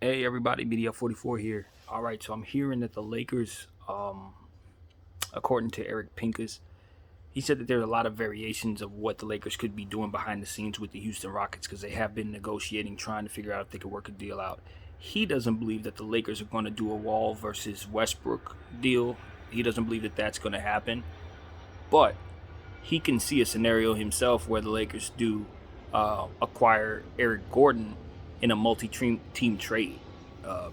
Hey everybody, BDF44 here. All right, so I'm hearing that the Lakers, according to Eric Pincus, he said that there are a lot of variations of what the Lakers could be doing behind the scenes with the Houston Rockets because they have been negotiating, trying to figure out if they could work a deal out. He doesn't believe that the Lakers are going to do a Wall versus Westbrook deal. He doesn't believe that that's going to happen, but he can see a scenario himself where the Lakers do acquire Eric Gordon in a multi-team trade.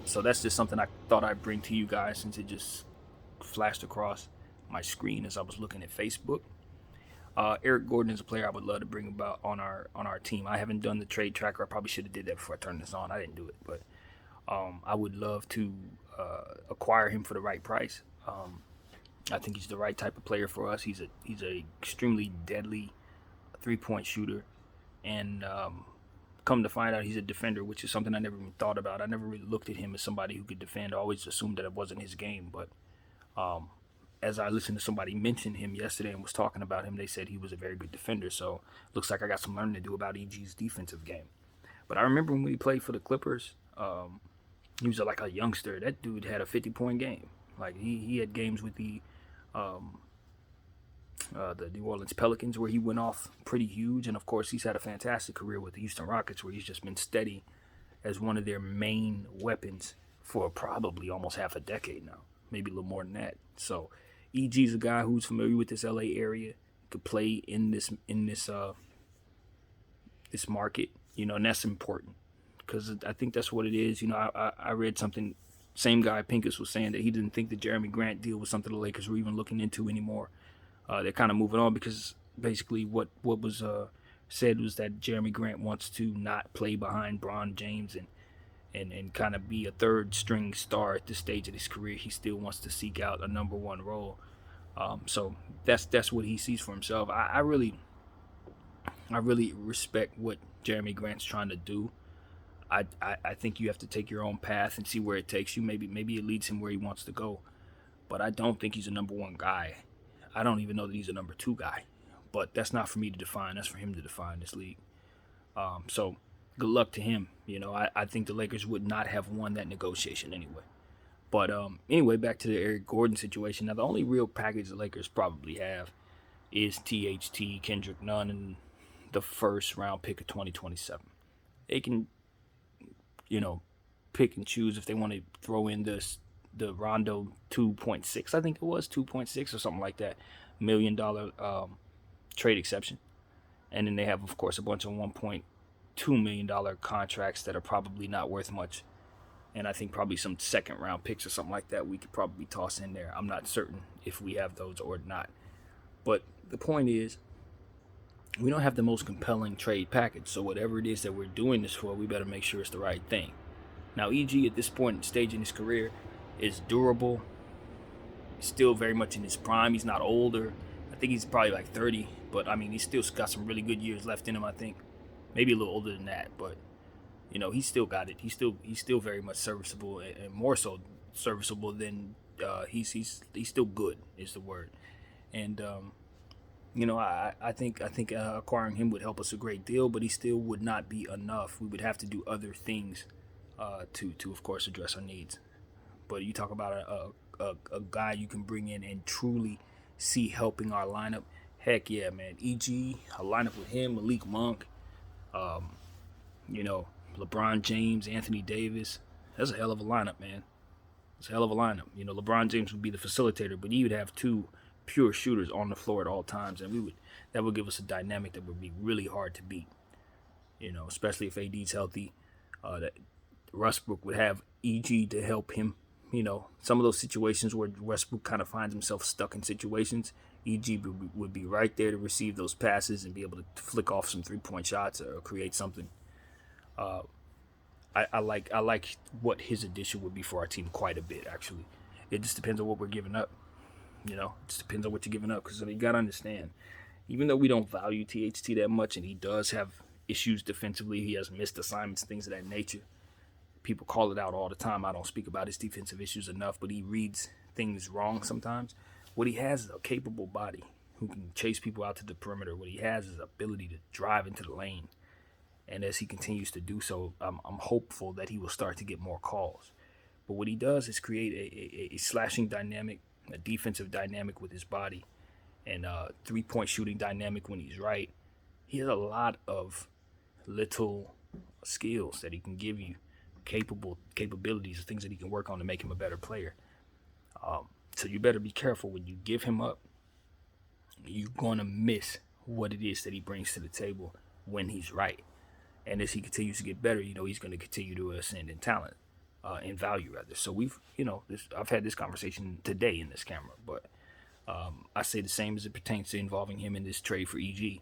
So that's just something I thought I'd bring to you guys since it just flashed across my screen as I was looking at Facebook. Eric Gordon is a player I would love to bring about on our team. I haven't done the trade tracker. I probably should have did that before I turned this on. I didn't do it, but I would love to acquire him for the right price. I think he's the right type of player for us. He's a extremely deadly 3-point shooter, and come to find out, he's a defender, which is something I never even thought about. I never really looked at him as somebody who could defend. I always assumed that it wasn't his game, but as I listened to somebody mention him yesterday and was talking about him, they said he was a very good defender. So looks like I got some learning to do about EG's defensive game. But I remember when he played for the Clippers, he was like a youngster. That dude had a 50-point game. Like he had games with the New Orleans Pelicans where he went off pretty huge, and of course he's had a fantastic career with the Houston Rockets where he's just been steady as one of their main weapons for probably almost half a decade now, maybe a little more than that. So EG's a guy who's familiar with this LA area, could play in this market, and that's important because I think that's what it is. I read something. Same guy Pincus was saying that he didn't think the Jeremy Grant deal was something the Lakers were even looking into anymore. They're kind of moving on because basically what was said was that Jeremy Grant wants to not play behind Bron James and kind of be a third string star at this stage of his career. He still wants to seek out a number one role. So that's what he sees for himself. I really respect what Jeremy Grant's trying to do. I think you have to take your own path and see where it takes you. Maybe it leads him where he wants to go. But I don't think he's a number one guy. I don't even know that he's a number two guy. But that's not for me to define. That's for him to define this league. So good luck to him. I think the Lakers would not have won that negotiation anyway. But anyway, back to the Eric Gordon situation. Now, the only real package the Lakers probably have is THT, Kendrick Nunn, and the first round pick of 2027. They can pick and choose if they want to throw in the Rondo 2.6, I think it was 2.6 or something like that, $1 million trade exception, and then they have, of course, a bunch of $1.2 million contracts that are probably not worth much, and I think probably some second round picks or something like that we could probably toss in there. I'm not certain if we have those or not, but the point is, we don't have the most compelling trade package, so whatever it is that we're doing this for, we better make sure it's the right thing. Now, EG at this point stage in his career is durable. He's still very much in his prime. He's not older. I think he's probably like 30, but I mean, he's still got some really good years left in him. I think maybe a little older than that, but he's still got it. He's still very much serviceable, and more so serviceable than he's still good is the word, and I think acquiring him would help us a great deal, but he still would not be enough. We would have to do other things to of course address our needs. But you talk about a guy you can bring in and truly see helping our lineup. Heck yeah, man. EG, a lineup with him, Malik Monk, LeBron James, Anthony Davis. That's a hell of a lineup, man. It's a hell of a lineup. LeBron James would be the facilitator, but he would have two pure shooters on the floor at all times, and that would give us a dynamic that would be really hard to beat. Especially if AD's healthy. That Westbrook would have EG to help him. Some of those situations where Westbrook kind of finds himself stuck in situations, EG would be right there to receive those passes and be able to flick off some 3-point shots or create something. I like what his addition would be for our team quite a bit, actually. It just depends on what we're giving up. It just depends on what you're giving up, because you got to understand, even though we don't value THT that much, and he does have issues defensively, he has missed assignments, things of that nature. People call it out all the time. I don't speak about his defensive issues enough, but he reads things wrong sometimes. What he has is a capable body who can chase people out to the perimeter. What he has is ability to drive into the lane. And as he continues to do so, I'm hopeful that he will start to get more calls. But what he does is create a slashing dynamic, a defensive dynamic with his body, and a 3-point shooting dynamic when he's right. He has a lot of little skills that he can give you, capabilities, things that he can work on to make him a better player. So you better be careful when you give him up. You're gonna miss what it is that he brings to the table when he's right. And as he continues to get better, he's going to continue to ascend in talent, in value rather. So I've had this conversation today in this camera, but I say the same as it pertains to involving him in this trade for EG.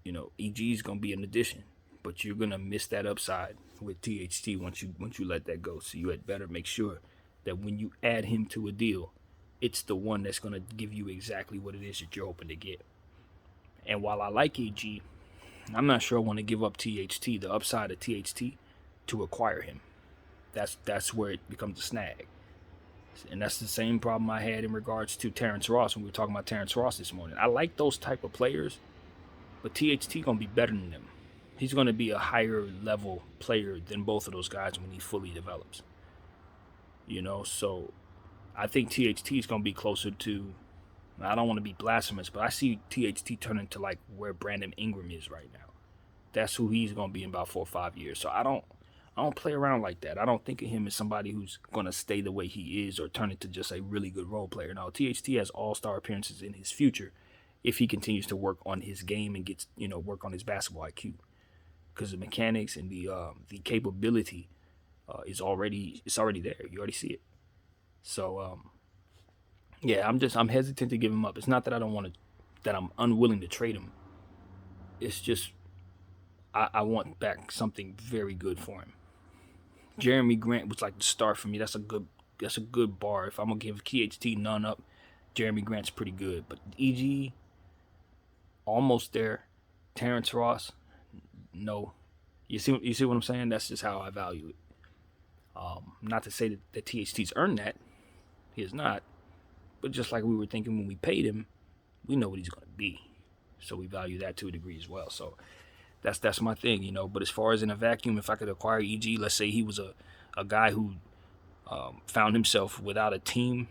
EG is going to be an addition, but you're going to miss that upside with THT once you let that go. So you had better make sure that when you add him to a deal, it's the one that's going to give you exactly what it is that you're hoping to get. And while I like EG, I'm not sure I want to give up THT, the upside of THT, to acquire him. That's where it becomes a snag. And that's the same problem I had in regards to Terrence Ross when we were talking about Terrence Ross this morning. I like those type of players, but THT going to be better than them. He's going to be a higher level player than both of those guys when he fully develops. So I think THT is going to be closer to, I don't want to be blasphemous, but I see THT turning to like where Brandon Ingram is right now. That's who he's going to be in about 4 or 5 years. So I don't play around like that. I don't think of him as somebody who's going to stay the way he is or turn into just a really good role player. Now, THT has all-star appearances in his future if he continues to work on his game and gets, work on his basketball IQ. Because the mechanics and the capability it's already there. You already see it. So, yeah, I'm hesitant to give him up. It's not that that I'm unwilling to trade him. It's just I want back something very good for him. Jeremy Grant was like the start for me. That's a good bar. If I'm gonna give THT none up, Jeremy Grant's pretty good. But EG, almost there. Terrence Ross, no. You see what I'm saying? That's just how I value it. Not to say that THT's earned that. He has not. But just like we were thinking when we paid him, we know what he's going to be. So we value that to a degree as well. So that's my thing, But as far as in a vacuum, if I could acquire EG, let's say he was a guy who found himself without a team,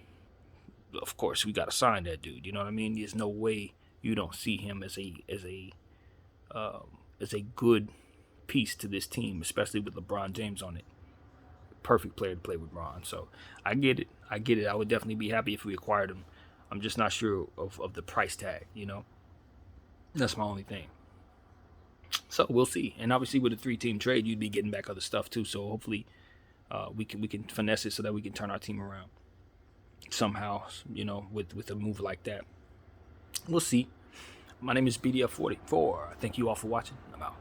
of course, we got to sign that dude. You know what I mean? There's no way you don't see him as a good piece to this team, especially with LeBron James on it. Perfect player to play with Ron. So I get it. I would definitely be happy if we acquired him. I'm just not sure of the price tag, That's my only thing. So we'll see. And obviously with a 3-team trade, you'd be getting back other stuff too. So hopefully we can finesse it so that we can turn our team around somehow, with a move like that. We'll see. My name is BDF44. Thank you all for watching. I'm out.